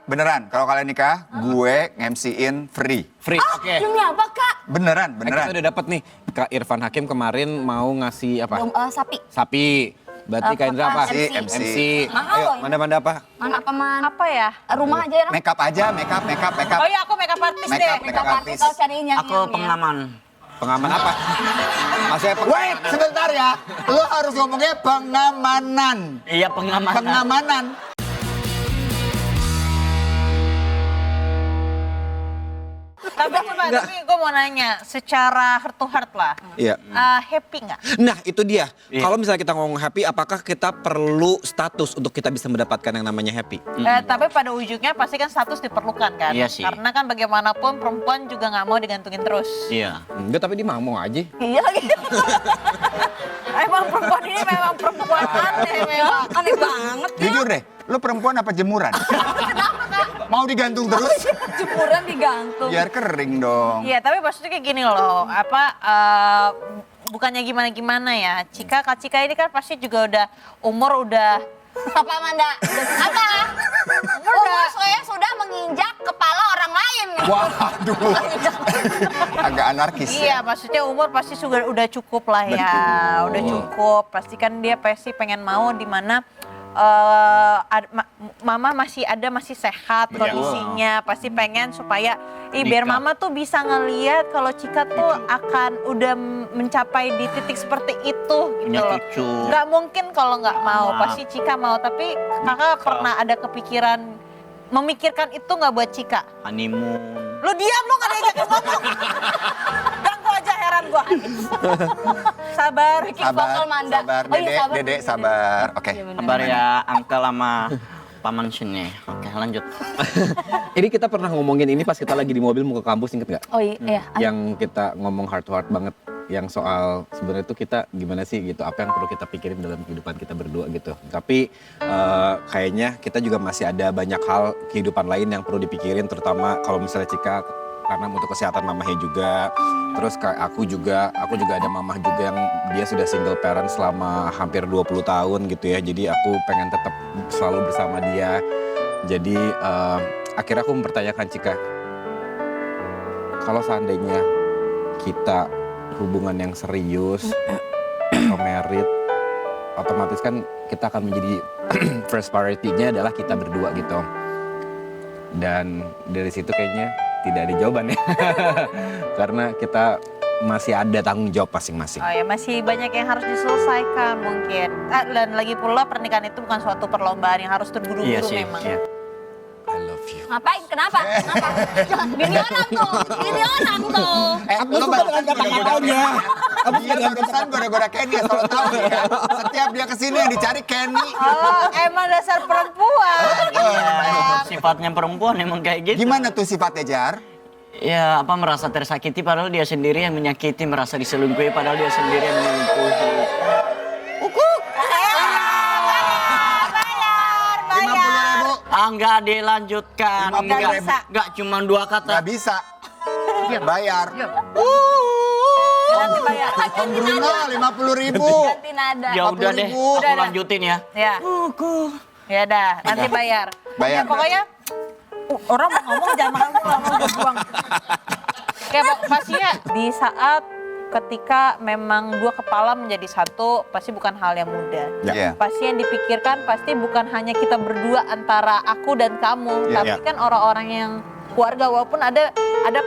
beneran. Kalau kalian nikah, gue nge-MC-in free. Free, oke. Demi apa, Kak? Beneran, Kita udah dapat nih, Kak Irfan Hakim kemarin mau ngasih apa? Sapi. Sapi. Berarti Kak Indra apa? MC. MC. Mahal Ayo, loh. mana apa? Mana apa, Man? Apa ya? Rumah aja ya, Make up aja, make up. Oh iya, aku makeup artist Make deh. up, Make up artis kalau cariin yang Aku pengaman. Pengaman apa? Maksudnya Wait, sebentar ya. Lu harus ngomongnya pengamanan. Iya, pengamanan. Pengamanan. Tapi gue mau nanya, secara heart to heart lah, Iya. happy nggak? Nah itu dia, Iya. kalau misalnya kita ngomong happy, apakah kita perlu status untuk kita bisa mendapatkan yang namanya happy? Tapi pada ujungnya pasti kan status diperlukan kan? Iya sih. Karena kan bagaimanapun perempuan juga nggak mau digantungin terus. Iya. Enggak, tapi dia mau aja. Iya lagi. Emang perempuan ini memang perempuan aneh memang. Aneh banget ya. Jujur deh, lu perempuan apa jemuran? Mau digantung terus? Jemuran digantung. Biar kering dong. Iya, tapi maksudnya kayak gini loh, bukannya gimana-gimana ya. Kak Cika ini kan pasti juga udah umur udah Apa, Amanda? Apa? Umur saya sudah menginjak kepala orang lain. Waduh. Agak anarkis. Iya, maksudnya umur pasti sudah udah cukup lah ya. Betul. Udah cukup. Pasti kan dia pasti pengen mau di mana mama masih sehat kondisinya. Pasti pengen supaya biar Nikah. mama tuh bisa ngeliat kalau Cika tuh akan udah mencapai di titik seperti itu gitu Punya loh. cucu. Nggak mungkin kalau nggak mau, Maaf. pasti Cika mau. Tapi kakak pernah ada kepikiran memikirkan itu nggak buat Cika? Honeymoon. Lu diam, lu gak diajak ngomong. Ganggu aja, heran gua. Sabar. Vokal Manda. Sabar, Oh iya, Dede, sabar. Dede, sabar. Oke. Kabar ya Uncle sama paman sini. Oke, lanjut. Ini kita pernah ngomongin ini pas kita lagi di mobil mau ke kampus, inget nggak? Oh iya. Yang kita ngomong heart to heart banget, yang soal sebenarnya itu kita gimana sih gitu, apa yang perlu kita pikirin dalam kehidupan kita berdua gitu. Tapi kayaknya kita juga masih ada banyak hal kehidupan lain yang perlu dipikirin, terutama kalau misalnya Cika karena untuk kesehatan mamahnya juga. Terus kayak aku juga ada mamah juga yang dia sudah single parent selama hampir 20 tahun gitu ya. Jadi aku pengen tetap selalu bersama dia. Jadi akhirnya aku mempertanyakan Cika, kalau seandainya kita hubungan yang serius atau married, otomatis kan kita akan menjadi first priority-nya adalah kita berdua gitu. Dan dari situ kayaknya tidak ada jawaban ya. Karena kita masih ada tanggung jawab masing-masing. Oh ya, masih banyak yang harus diselesaikan mungkin. Dan lagi pula pernikahan itu bukan suatu perlombaan yang harus terburu-buru Iya sih. memang. Iya. I love you. Ngapain? Kenapa? Bini orang tuh. Bini orang tuh. Aku suka dengan kata-katanya. Dia barusan goda-goda Kenny, asal tahu ya. Setiap dia kesini yang dicari Kenny. Oh, emang dasar perempuan. Iya, sifatnya perempuan emang kayak gitu. Gimana tuh sifatnya, Jar? Ya, apa merasa tersakiti padahal dia sendiri yang menyakiti, merasa diselingkuhi padahal dia sendiri yang menyelingkuhi. Bayar. 50.000. Enggak dilanjutkan. 50.000. Enggak cuma dua kata. Nggak bisa. Bayar. Nanti bayar. Om Bruno 50.000. Ganti nada. Ya udah deh, 40.000. aku Udah, lanjutin ya. Ya. Ya dah, nanti bayar. Bayar. Ya, pokoknya orang mau ngomong jangan makan gue mau buang. Kayak pastinya di saat ketika memang dua kepala menjadi satu pasti bukan hal yang mudah. Iya. Pasti yang dipikirkan pasti bukan hanya kita berdua antara aku dan kamu, Iya. tapi kan orang-orang yang keluarga, walaupun ada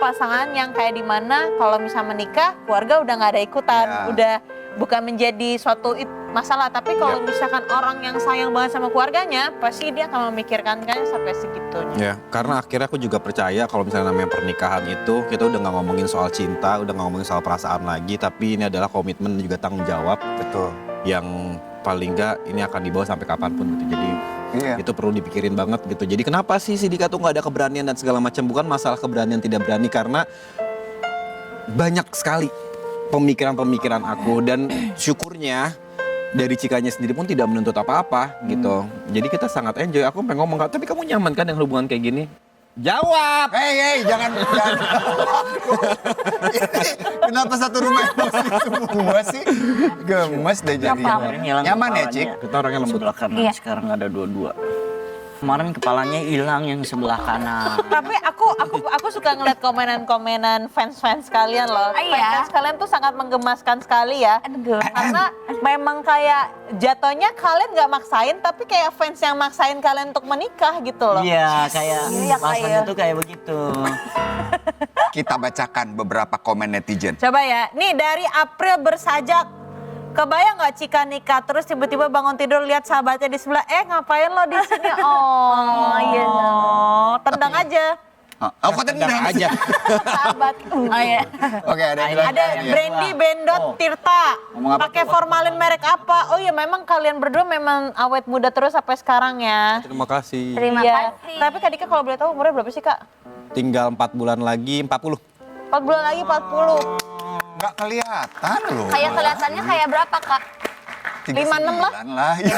pasangan yang kayak di mana kalau misalnya menikah keluarga udah nggak ada ikutan, Iya. udah bukan menjadi suatu masalah. Tapi kalau misalkan orang yang sayang banget sama keluarganya, pasti dia akan memikirkan kan sampai segitunya. Ya, karena akhirnya aku juga percaya kalau misalnya namanya pernikahan itu, kita udah nggak ngomongin soal cinta, udah nggak ngomongin soal perasaan lagi, tapi ini adalah komitmen dan juga tanggung jawab Betul. yang paling nggak ini akan dibawa sampai kapanpun gitu. Jadi Iya. itu perlu dipikirin banget gitu. Jadi kenapa sih si Dika tuh nggak ada keberanian dan segala macam? Bukan masalah keberanian tidak berani, karena banyak sekali pemikiran-pemikiran aku, dan syukurnya dari Cikanya sendiri pun tidak menuntut apa-apa gitu. Jadi kita sangat enjoy. Aku pengen ngomong, tapi kamu nyaman kan dengan hubungan kayak gini? Jawab! Hei, jangan. Kenapa satu rumah emosi semua sih? Gemes deh jadinya. Kemarin hilang Nyaman ya, kepalanya. Cik? Kita orangnya lembut. Sebelah kanan Iya. sekarang ada dua-dua. Kemarin kepalanya hilang yang sebelah kanan. Tapi aku suka ngeliat komenan-komenan fans-fans kalian loh. Ah, iya? Fans kalian tuh sangat menggemaskan sekali ya. Aduh. Karena memang kayak jatuhnya kalian nggak maksain, tapi kayak fans yang maksain kalian untuk menikah gitu loh. Iya, kayak Iya, bahasanya kayak. tuh kayak begitu. Kita bacakan beberapa komen netizen. Coba ya, nih dari April bersajak. Kebayang nggak Cika nikah terus tiba-tiba bangun tidur lihat sahabatnya di sebelah, ngapain lo di sini? Oh, iya. Tendang aja. Oh, kok tendang aja. Sahabat. Oh iya. Oke, ada yang bilang. Ada Brandy Bendot Tirta. Ngomong apa Pakai formalin merek apa? Oh iya, memang kalian berdua memang awet muda terus sampai sekarang ya. Terima kasih. Terima Iya. kasih. Tapi Kak Dika kalau boleh tahu umurnya berapa sih Kak? Tinggal 4 bulan lagi 40. 4 bulan lagi 40. Nggak kelihatan loh. Kayak kelihatannya kayak berapa, Kak? 56 lah. 39 lah. Ya.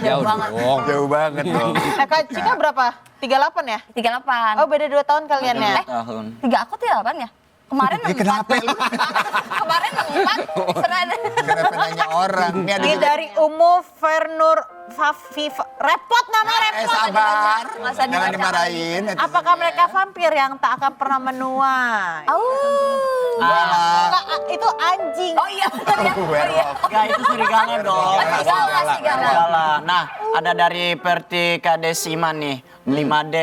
Jauh dong. Jauh banget dong. Kak Cika berapa? 38 ya? 38. Oh beda 2 tahun kalian ya? 2 tahun. 3 aku 38 ya? Kemarin Ya, kenapa 4. lu? Kemarin 4. Serada. Kenapa nanya orang? Ini ada Ini juga. dari Umu Fernur Fafifa. Repot nama repot. Sabar. Nggak usah Jangan dibaca. dimarahin. Apakah mereka vampir yang tak akan pernah menuai? Enggak. Kak, itu anjing. Oh iya, bener ya. Oh iya. Werewolf. Enggak, itu serigala dong. Serigala. Serigala. Nah, ada dari Pertika Desima nih, 5D.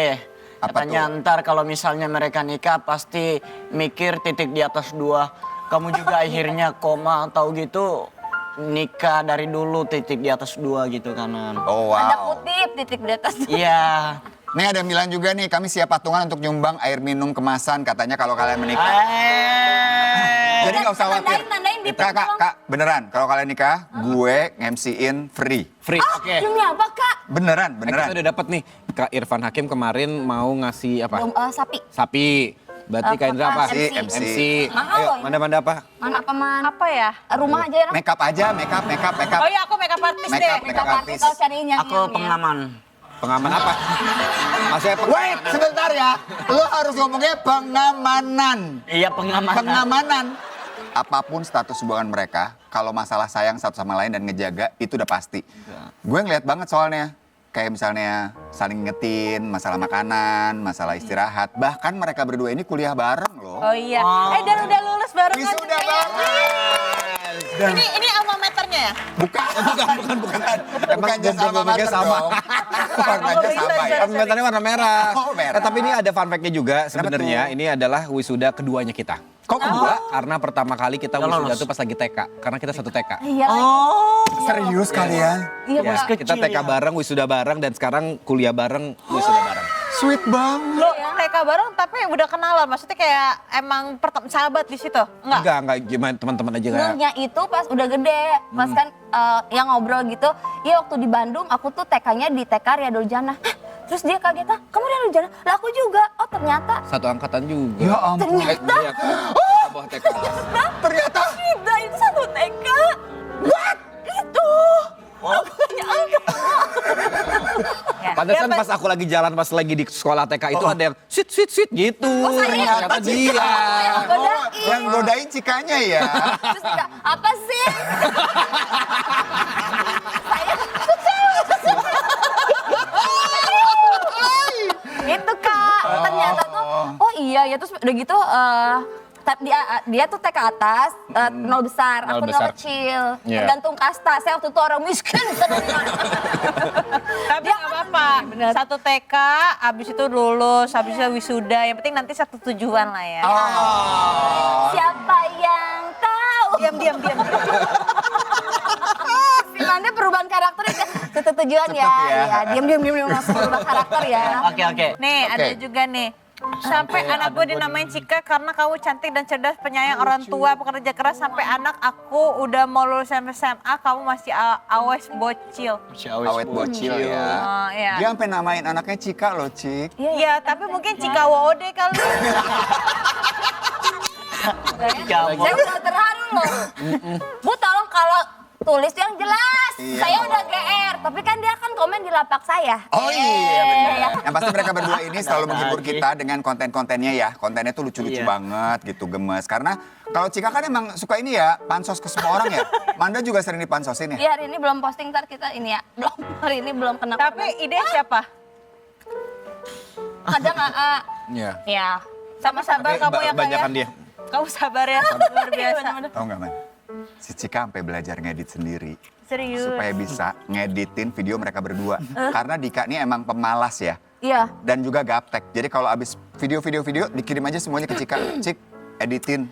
Apa Katanya ntar kalau misalnya mereka nikah pasti mikir titik di atas 2. Kamu juga akhirnya koma atau gitu nikah dari dulu titik di atas 2 gitu kanan. Oh Ada wow. kutip titik di atas. Iya. Nih ada yang bilang juga nih, kami siap patungan untuk nyumbang air minum kemasan katanya kalau kalian menikah. Jadi nggak usah khawatir. Tandain di Kak, beneran. Kalau kalian nikah, gue nge-MC-in free. Free. Oke. Demi apa, Kak? Beneran, Kita beneran. udah dapat nih. Kak Irfan Hakim kemarin mau ngasih apa? Sapi. Sapi. Berarti Kak Indra apa? MC. MC. Mahal Ayo, loh ini. mana-mana apa? Mana apa, Man? Apa ya? Rumah aja ya. Make up aja, make up. Oh iya aku makeup artist Make deh. up, make up artist. Kalau cariin yang Aku pengaman. Pengaman apa? Maksudnya Wait, sebentar ya. Lo harus ngomongnya pengamanan. Iya, pengamanan. Pengamanan. Apapun status hubungan mereka, kalau masalah sayang satu sama lain dan ngejaga, itu udah pasti. Gue ngeliat banget soalnya. Kayak misalnya saling ngingetin, masalah makanan, masalah istirahat. Bahkan mereka berdua ini kuliah bareng loh. Oh iya. Dan udah lulus barengan Wisuda juga ya. bareng. Ini alma maternya ya? Bukan. Bukan jasa gua sama pikir sama. Warnanya sama ya. Metalnya warna merah. Oh, merah. Tapi ini ada fun fact-nya juga sebenarnya. Ini adalah wisuda keduanya kita. Kok kedua? Karena pertama kali kita Udah wisuda lolos. tuh pas lagi TK. Karena kita satu TK. Iya. Serius kalian? Iya, Ya, Pak. kita TK bareng, wisuda bareng, dan sekarang kuliah bareng, wisuda bareng. Sweet banget. Lo mereka bareng tapi udah kenalan. Maksudnya kayak emang sahabat di situ? Enggak? Enggak gimana teman-teman aja kayak. Ngehnya itu pas udah gede, pas kan yang ngobrol gitu. Iya waktu di Bandung aku tuh TK-nya di TK Ria Durjana. Hah? Terus dia kaget, kamu Ria Durjana? Lah aku juga. Oh ternyata. Satu angkatan juga. Ya ampun. Ternyata. Iya, bawah TK. Ternyata. Tidak, itu satu TK. What? Itu. Aku hanya angkat. Pantesan pas aku lagi jalan, pas lagi di sekolah TK itu ada yang sweet gitu. Ternyata dia. Yang godain cikanya ya. Terus dia, apa sih? Itu Kak, ternyata tuh, oh iya ya terus udah gitu dia tuh TK atas, nol besar, Nol aku besar. nol kecil, Iya. tergantung kasta. Saya waktu itu orang miskin. Tapi nggak apa-apa. Satu TK, abis itu lulus, abis itu wisuda. Yang penting nanti satu tujuan lah ya. Siapa yang tahu? Diam. Simannya perubahan karakter itu satu tujuan ya. ya. Iya, diam langsung berubah karakter ya. Oke. Nih ada juga nih. Sampai anak gue dinamain Cika karena kamu cantik dan cerdas, penyayang orang tua, pekerja keras. Sampai anak aku udah mau lulus SMA, kamu masih awes bocil. Awet bocil ya. Oh, iya. Dia sampai namain anaknya Cika loh, Cik. Iya, tapi mungkin Cika WOD kali. Kamu. Saya udah terharu loh. Bu tolong kalau tulis yang jelas. Iya. Saya udah GR. Tapi kan dia kan komen di lapak saya. Oh iya benar. Iya. Yang pasti mereka berdua ini selalu Ada menghibur lagi. kita dengan konten-kontennya ya. Kontennya tuh lucu-lucu Iya. banget gitu, gemes. Karena kalau Cika kan emang suka ini ya, pansos ke semua orang ya. Manda juga sering dipansosin ya. Iya, hari ini belum posting, ntar kita ini ya. Belum, hari ini belum kena Tapi ide siapa? kadang AA. Iya. Ya. Sama sabar kamu yang Banyakan kayak. dia. Kamu sabar ya, luar biasa. Tahu nggak man? Si Cika sampai belajar ngedit sendiri. Serius. Supaya bisa ngeditin video mereka berdua. Karena Dika ini emang pemalas ya. Iya. Dan juga gaptek. Jadi kalau abis video dikirim aja semuanya ke Cika. Cik, editin.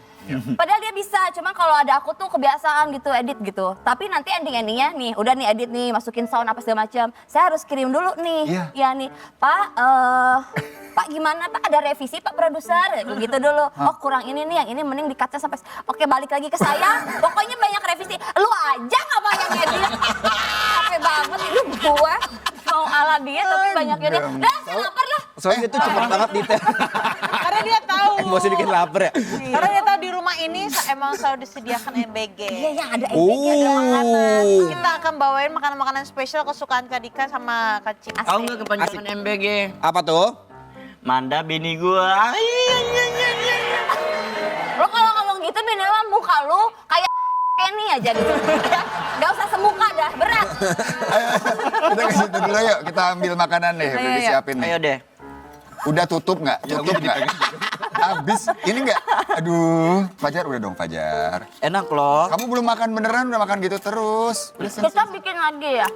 Padahal dia bisa, cuma kalau ada aku tuh kebiasaan gitu edit gitu. Tapi nanti ending-endingnya nih, udah nih edit nih, masukin sound apa segala macam. Saya harus kirim dulu nih. Iya. Ya nih, Pak, Pak gimana Pak? Ada revisi Pak produser? Gitu dulu. Oh kurang ini nih, yang ini mending di-cut sampai. Oke balik lagi ke saya. Pokoknya banyak revisi. Lu aja nggak banyak edit. Capek banget itu gua. Mau ala dia tapi banyak edit. Dah, saya lapar lah. Soalnya dia tuh cepet banget detail. Karena dia tahu. Emosi bikin lapar ya. Karena dia tahu di rumah ini emang selalu disediakan MBG. Iya, yang ada MBG, ada makanan. Kita akan bawain makanan-makanan spesial kesukaan Kak Dika sama Kak Cik. Tahu nggak kepanjangan MBG? Apa tuh? Manda bini gua. Lo kalau ngomong gitu minimal muka lu kayak Kenny aja gitu. Gak usah semuka dah, berat. Kita ke situ dulu yuk, kita ambil makanan deh, udah disiapin nih. Ayo deh. Udah tutup nggak? Tutup nggak? Habis, ini nggak? Aduh, Fajar udah dong Fajar. Enak loh. Kamu belum makan beneran, udah makan gitu terus. Udah Kita bikin lagi ya.